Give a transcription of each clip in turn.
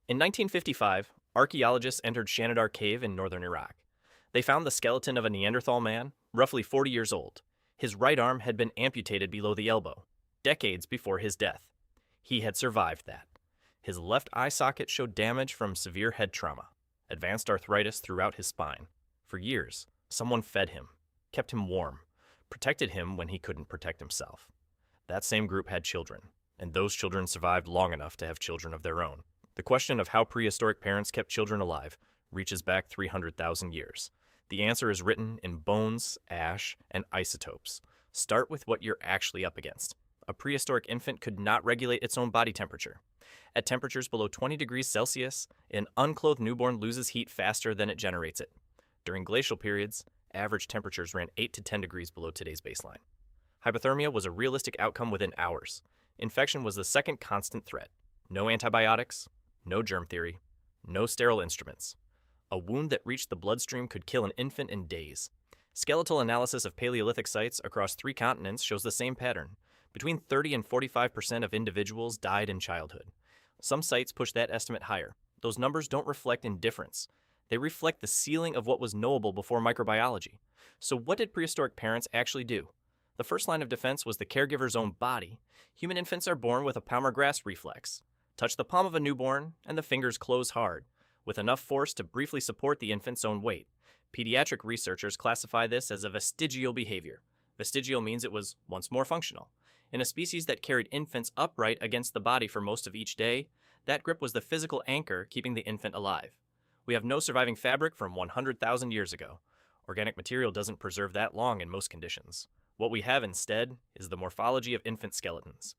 In 1955, archaeologists entered Shanidar Cave in northern Iraq. They found the skeleton of a Neanderthal man, roughly 40 years old. His right arm had been amputated below the elbow, decades before his death. He had survived that. His left eye socket showed damage from severe head trauma, advanced arthritis throughout his spine. For years, someone fed him, kept him warm, protected him when he couldn't protect himself. That same group had children, and those children survived long enough to have children of their own. The question of how prehistoric parents kept children alive reaches back 300,000 years. The answer is written in bones, ash, and isotopes. Start with what you're actually up against. A prehistoric infant could not regulate its own body temperature. At temperatures below 20 degrees Celsius, an unclothed newborn loses heat faster than it generates it. During glacial periods, average temperatures ran 8 to 10 degrees below today's baseline. Hypothermia was a realistic outcome within hours. Infection was the second constant threat. No antibiotics, no germ theory, no sterile instruments. A wound that reached the bloodstream could kill an infant in days. Skeletal analysis of Paleolithic sites across 3 continents shows the same pattern. Between 30 and 45% of individuals died in childhood. Some sites push that estimate higher. Those numbers don't reflect indifference. They reflect the ceiling of what was knowable before microbiology. So what did prehistoric parents actually do? The first line of defense was the caregiver's own body. Human infants are born with a palmar grasp reflex. Touch the palm of a newborn, and the fingers close hard, with enough force to briefly support the infant's own weight. Pediatric researchers classify this as a vestigial behavior. Vestigial means it was once more functional. In a species that carried infants upright against the body for most of each day, that grip was the physical anchor keeping the infant alive. We have no surviving fabric from 100,000 years ago. Organic material doesn't preserve that long in most conditions. What we have instead is the morphology of infant skeletons.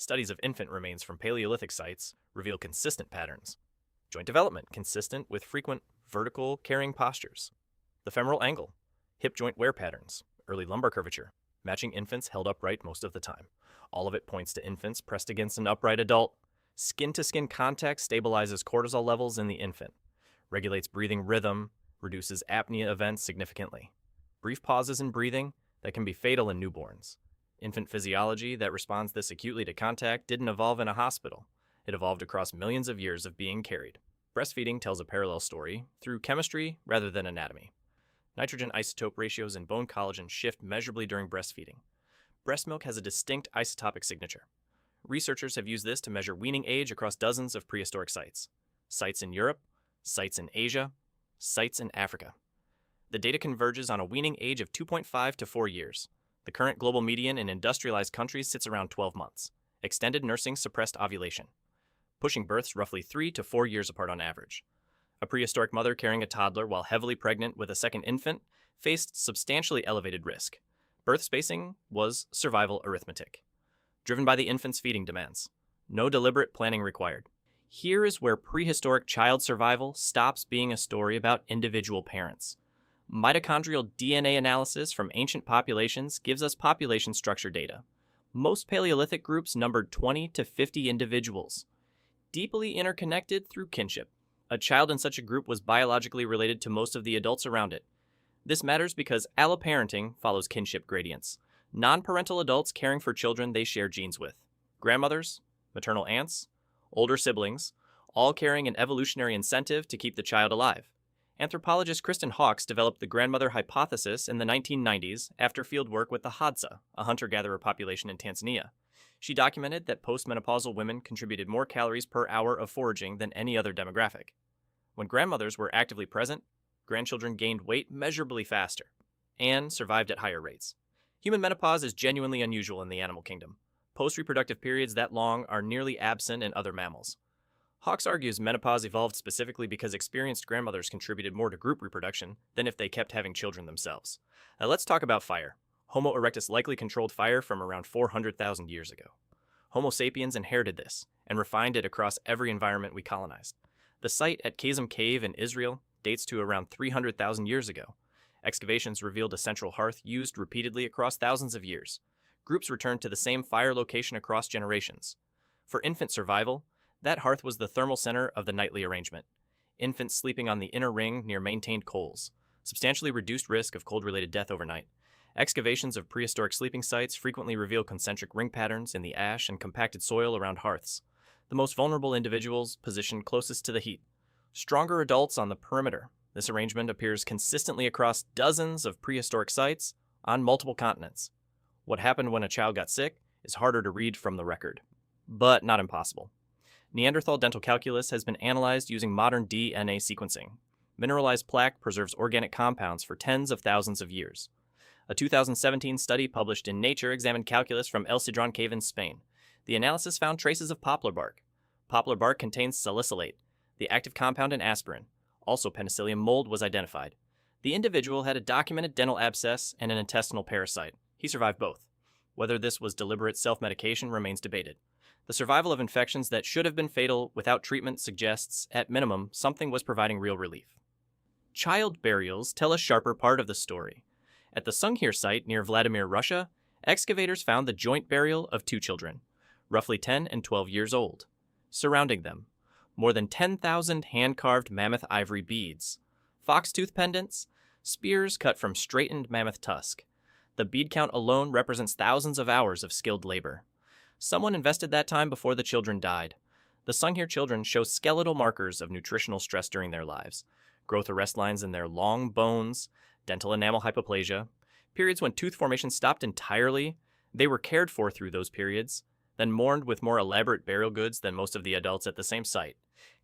Studies of infant remains from Paleolithic sites reveal consistent patterns. Joint development consistent with frequent vertical carrying postures. The femoral angle, hip joint wear patterns, early lumbar curvature, matching infants held upright most of the time. All of it points to infants pressed against an upright adult. Skin-to-skin contact stabilizes cortisol levels in the infant, regulates breathing rhythm, reduces apnea events significantly. Brief pauses in breathing that can be fatal in newborns. Infant physiology that responds this acutely to contact didn't evolve in a hospital. It evolved across millions of years of being carried. Breastfeeding tells a parallel story through chemistry rather than anatomy. Nitrogen isotope ratios in bone collagen shift measurably during breastfeeding. Breast milk has a distinct isotopic signature. Researchers have used this to measure weaning age across dozens of prehistoric sites. Sites in Europe, sites in Asia, sites in Africa. The data converges on a weaning age of 2.5 to 4 years. The current global median in industrialized countries sits around 12 months. Extended nursing suppressed ovulation, pushing births roughly 3 to 4 years apart on average. A prehistoric mother carrying a toddler while heavily pregnant with a second infant faced substantially elevated risk. Birth spacing was survival arithmetic, driven by the infant's feeding demands. No deliberate planning required. Here is where prehistoric child survival stops being a story about individual parents. Mitochondrial DNA analysis from ancient populations gives us population structure data. Most Paleolithic groups numbered 20 to 50 individuals, deeply interconnected through kinship. A child in such a group was biologically related to most of the adults around it. This matters because alloparenting follows kinship gradients. Non-parental adults caring for children they share genes with. Grandmothers, maternal aunts, older siblings, all carrying an evolutionary incentive to keep the child alive. Anthropologist Kristen developed the grandmother hypothesis in the 1990s after field work with the Hadza, a hunter-gatherer population in Tanzania. She documented that postmenopausal women contributed more calories per hour of foraging than any other demographic. When grandmothers were actively present, grandchildren gained weight measurably faster and survived at higher rates. Human menopause is genuinely unusual in the animal kingdom. Post-reproductive periods that long are nearly absent in other mammals. Hawkes argues menopause evolved specifically because experienced grandmothers contributed more to group reproduction than if they kept having children themselves. Now let's talk about fire. Homo erectus likely controlled fire from around 400,000 years ago. Homo sapiens inherited this and refined it across every environment we colonized. The site at Qesem Cave in Israel dates to around 300,000 years ago. Excavations revealed a central hearth used repeatedly across thousands of years. Groups returned to the same fire location across generations. For infant survival, that hearth was the thermal center of the nightly arrangement. Infants sleeping on the inner ring near maintained coals, substantially reduced risk of cold-related death overnight. Excavations of prehistoric sleeping sites frequently reveal concentric ring patterns in the ash and compacted soil around hearths. the most vulnerable individuals positioned closest to the heat. Stronger adults on the perimeter. This arrangement appears consistently across dozens of prehistoric sites on multiple continents. What happened when a child got sick is harder to read from the record, but not impossible. Neanderthal dental calculus has been analyzed using modern DNA sequencing. Mineralized plaque preserves organic compounds for tens of thousands of years. A 2017 study published in Nature examined calculus from El Cedron Cave in Spain. The analysis found traces of poplar bark. Poplar bark contains salicylate, the active compound in aspirin. Also, penicillium mold was identified. The individual had a documented dental abscess and an intestinal parasite. He survived both. Whether this was deliberate self-medication remains debated. The survival of infections that should have been fatal without treatment suggests, at minimum, something was providing real relief. Child burials tell a sharper part of the story. At the Sunghir site near Vladimir, Russia, excavators found the joint burial of two children, roughly 10 and 12 years old. Surrounding them, more than 10,000 hand-carved mammoth ivory beads, fox-tooth pendants, spears cut from straightened mammoth tusk. The bead count alone represents thousands of hours of skilled labor. Someone invested that time before the children died. The Sunghir children show skeletal markers of nutritional stress during their lives, growth arrest lines in their long bones, dental enamel hypoplasia, periods when tooth formation stopped entirely. They were cared for through those periods, then mourned with more elaborate burial goods than most of the adults at the same site.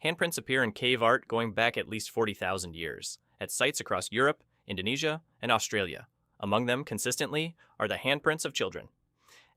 Handprints appear in cave art going back at least 40,000 years, at sites across Europe, Indonesia, and Australia. Among them, consistently, are the handprints of children.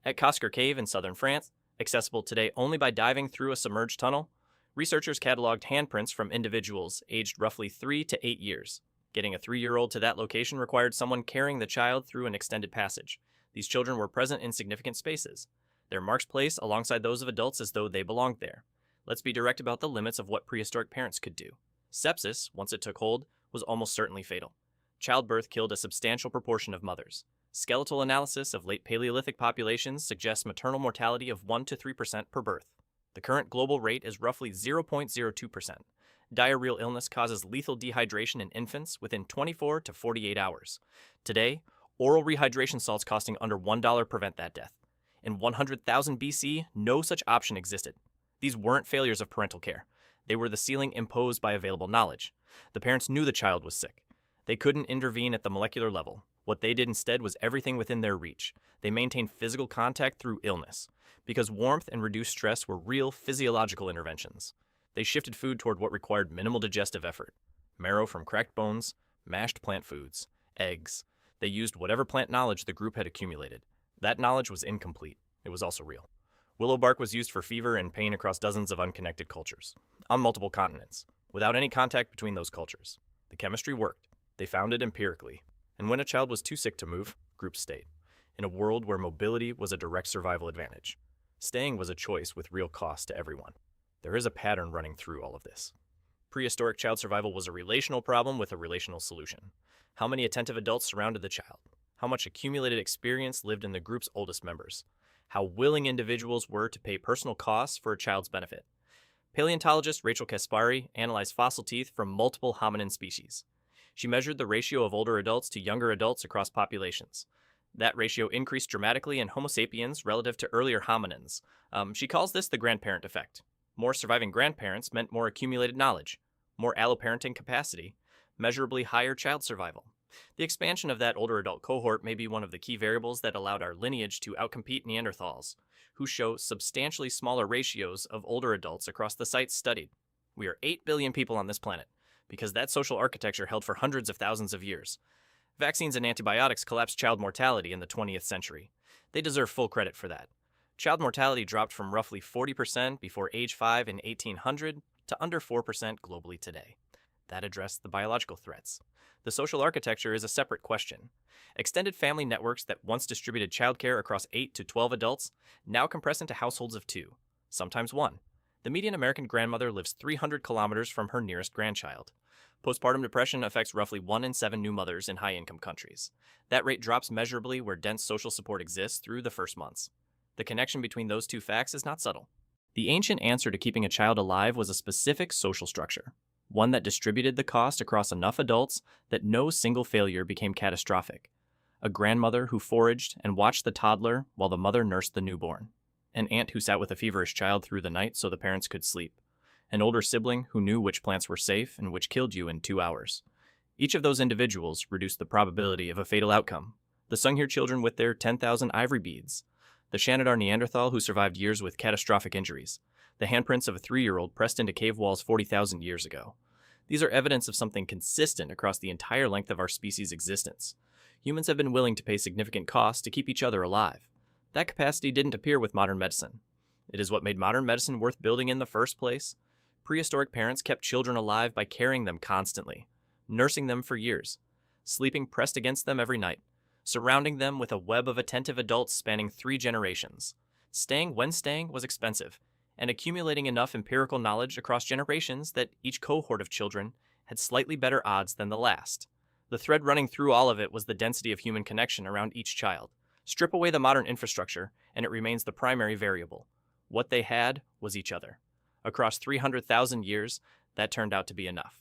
At Cosquer Cave in southern France, accessible today only by diving through a submerged tunnel, researchers cataloged handprints from individuals aged roughly 3 to 8 years. Getting a 3-year-old to that location required someone carrying the child through an extended passage. These children were present in significant spaces, their marks placed alongside those of adults as though they belonged there. Let's be direct about the limits of what prehistoric parents could do. Sepsis, once it took hold, was almost certainly fatal. Childbirth killed a substantial proportion of mothers. Skeletal analysis of late Paleolithic populations suggests maternal mortality of 1 to 3% per birth. The current global rate is roughly 0.02%. Diarrheal illness causes lethal dehydration in infants within 24 to 48 hours. Today, oral rehydration salts costing under $1 prevent that death. In 100,000 BC, no such option existed. These weren't failures of parental care. They were the ceiling imposed by available knowledge. The parents knew the child was sick. They couldn't intervene at the molecular level. What they did instead was everything within their reach. They maintained physical contact through illness, because warmth and reduced stress were real physiological interventions. They shifted food toward what required minimal digestive effort. Marrow from cracked bones, mashed plant foods, eggs. They used whatever plant knowledge the group had accumulated. That knowledge was incomplete. It was also real. Willow bark was used for fever and pain across dozens of unconnected cultures, on multiple continents, without any contact between those cultures. The chemistry worked. They found it empirically. And when a child was too sick to move, groups stayed. In a world where mobility was a direct survival advantage, staying was a choice with real cost to everyone. There is a pattern running through all of this. Prehistoric child survival was a relational problem with a relational solution. How many attentive adults surrounded the child? How much accumulated experience lived in the group's oldest members? How willing individuals were to pay personal costs for a child's benefit? Paleontologist Rachel Caspari analyzed fossil teeth from multiple hominin species. She measured the ratio of older adults to younger adults across populations. That ratio increased dramatically in Homo sapiens relative to earlier hominins. She calls this the grandparent effect. More surviving grandparents meant more accumulated knowledge, more alloparenting capacity, measurably higher child survival. The expansion of that older adult cohort may be one of the key variables that allowed our lineage to outcompete Neanderthals, who show substantially smaller ratios of older adults across the sites studied. We are 8 billion people on this planet, because that social architecture held for hundreds of thousands of years. Vaccines and antibiotics collapsed child mortality in the 20th century. They deserve full credit for that. Child mortality dropped from roughly 40% before age 5 in 1800 to under 4% globally today. That addressed the biological threats. The social architecture is a separate question. Extended family networks that once distributed childcare across 8 to 12 adults now compress into households of 2, sometimes 1. The median American grandmother lives 300 kilometers from her nearest grandchild. Postpartum depression affects roughly 1 in 7 new mothers in high-income countries. That rate drops measurably where dense social support exists through the first months. The connection between those two facts is not subtle. The ancient answer to keeping a child alive was a specific social structure, one that distributed the cost across enough adults that no single failure became catastrophic. A grandmother who foraged and watched the toddler while the mother nursed the newborn. an aunt who sat with a feverish child through the night so the parents could sleep, an older sibling who knew which plants were safe and which killed you in 2 hours. Each of those individuals reduced the probability of a fatal outcome. The Sunghir children with their 10,000 ivory beads, the Shanidar Neanderthal who survived years with catastrophic injuries, the handprints of a 3-year-old pressed into cave walls 40,000 years ago. These are evidence of something consistent across the entire length of our species' existence. Humans have been willing to pay significant costs to keep each other alive. That capacity didn't appear with modern medicine. It is what made modern medicine worth building in the first place. Prehistoric parents kept children alive by carrying them constantly, nursing them for years, sleeping pressed against them every night, surrounding them with a web of attentive adults spanning 3 generations. Staying when staying was expensive, and accumulating enough empirical knowledge across generations that each cohort of children had slightly better odds than the last. The thread running through all of it was the density of human connection around each child. Strip away the modern infrastructure, and it remains the primary variable. What they had was each other. Across 300,000 years, that turned out to be enough.